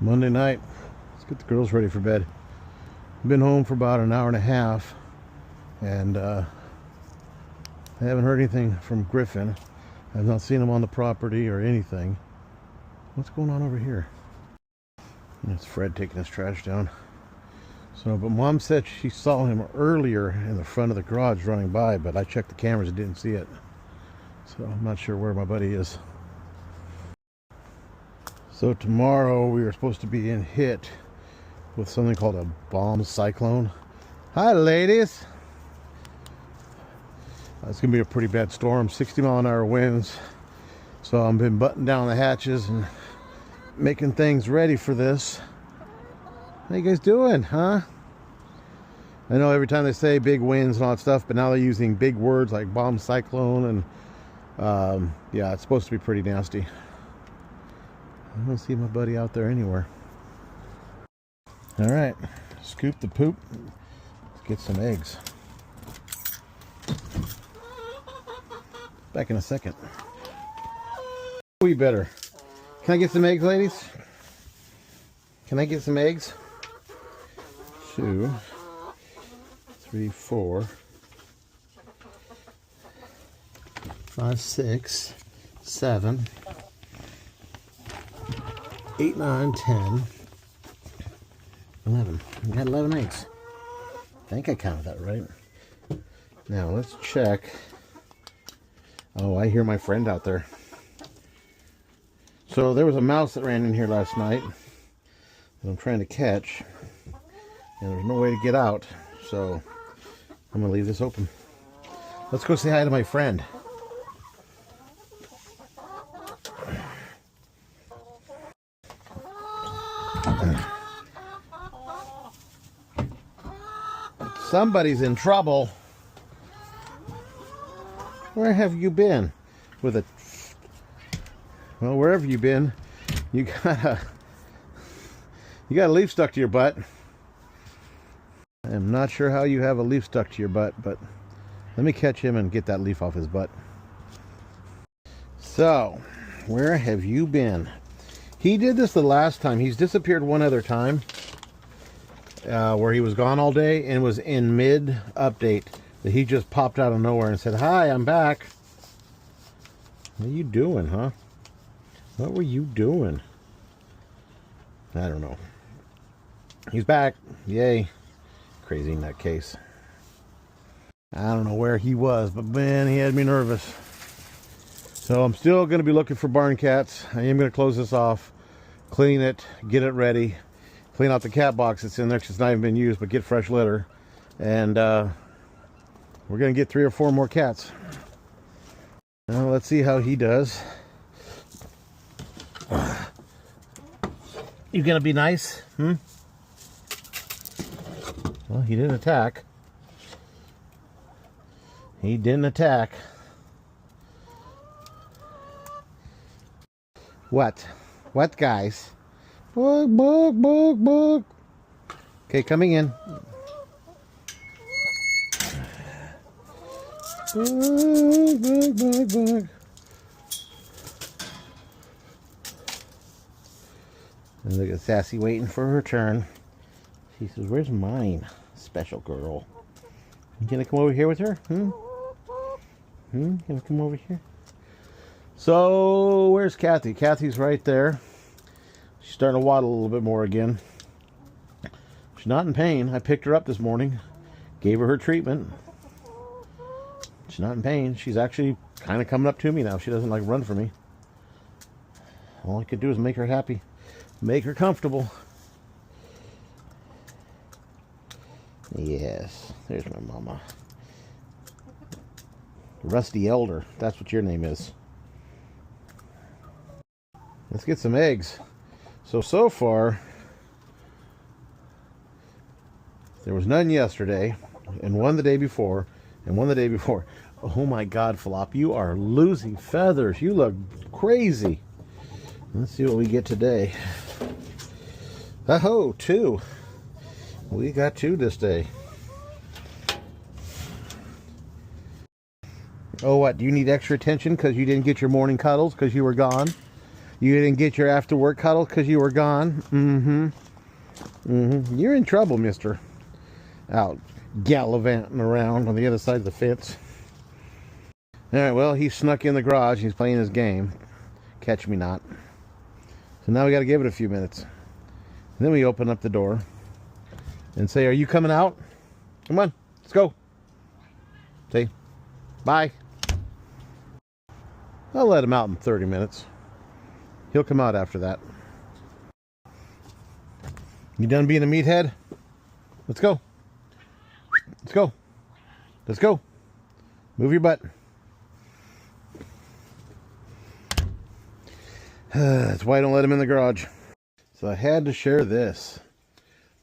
Monday night. Let's get the girls ready for bed. Been home for about an hour and a half, and I haven't heard anything from Gryphon. I've not seen him on the property or anything. What's going on over here? It's Fred taking his trash down. So, but Mom said she saw him earlier in the front of the garage running by, but I checked the cameras and didn't see it. So I'm not sure where my buddy is. So tomorrow we are supposed to be hit with something called a bomb cyclone. Hi, ladies. It's gonna be a pretty bad storm, 60-mile-an-hour winds. So I've been buttoning down the hatches and making things ready for this. How you guys doing, huh? I know every time they say big winds and all that stuff, but now they're using big words like bomb cyclone, and yeah, it's supposed to be pretty nasty. I don't see my buddy out there anywhere. All right, scoop the poop. Let's get some eggs. Back in a second. We better. Can I get some eggs, ladies? Can I get some eggs? 2, 3, 4, 5, 6, 7, 8, 9, 10, 11. We got 11 eggs. I think I counted that right. Now let's check. Oh, I hear my friend out there. So there was a mouse that ran in here last night that I'm trying to catch, and there's no way to get out, so I'm gonna leave this open. Let's go say hi to my friend. Somebody's in trouble. Where have you been? With a... Well, wherever you've been, you got a leaf stuck to your butt. I'm not sure how you have a leaf stuck to your butt, but let me catch him and get that leaf off his butt. So, where have you been? He did this the last time. He's disappeared one other time. Where he was gone all day and was in mid-update, that he just popped out of nowhere and said, "Hi, I'm back." What are you doing, huh? What were you doing? I don't know. He's back. Yay. Crazy nutcase. I don't know where he was, but man, he had me nervous. So I'm still going to be looking for barn cats. I am going to close this off, clean it, get it ready. Clean out the cat box that's in there because it's not even been used, but get fresh litter. And we're going to get 3 or 4 more cats. Now let's see how he does. You going to be nice? Well, he didn't attack. He didn't attack. What? What, guys? Bug, bug, bug, bug. Okay, coming in. Bug, bug, bug, bug. And look at Sassy waiting for her turn. She says, "Where's mine, special girl? You gonna come over here with her? Gonna come over here?" So, where's Kathy? Kathy's right there. She's starting to waddle a little bit more again. She's not in pain. I picked her up this morning, gave her treatment. She's not in pain. She's actually kind of coming up to me now. She doesn't like run for me. All I could do is make her happy, make her comfortable. Yes, there's my mama. Rusty Elder, that's what your name is. Let's get some eggs. So far, there was none yesterday, and one the day before, and one the day before. Oh my God, Flop, you are losing feathers. You look crazy. Let's see what we get today. Oh, 2. We got 2 this day. Oh, what? Do you need extra attention because you didn't get your morning cuddles because you were gone? You didn't get your after work cuddle because you were gone? You're in trouble, mister. Out gallivanting around on the other side of the fence. Alright, well, he snuck in the garage. He's playing his game. Catch me not. So now we got to give it a few minutes. And then we open up the door and say, are you coming out? Come on, let's go. Say, bye. I'll let him out in 30 minutes. He'll come out after that. You done being a meathead? Let's go. Let's go. Let's go. Move your butt. That's why I don't let him in the garage. So I had to share this.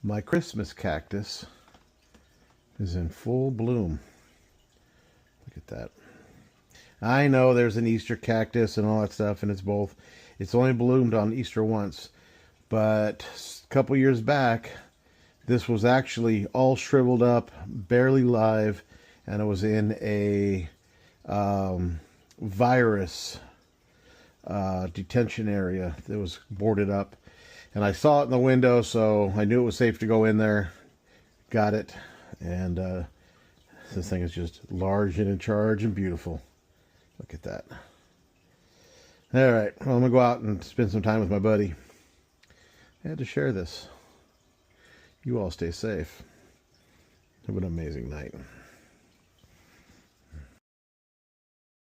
My Christmas cactus is in full bloom. Look at that. I know there's an Easter cactus and all that stuff, and it's both. It's only bloomed on Easter once. But a couple years back, this was actually all shriveled up, barely live, and it was in a virus detention area that was boarded up. And I saw it in the window, so I knew it was safe to go in there. Got it. And this thing is just large and in charge and beautiful. Look at that. All right, well, I'm going to go out and spend some time with my buddy. I had to share this. You all stay safe. Have an amazing night.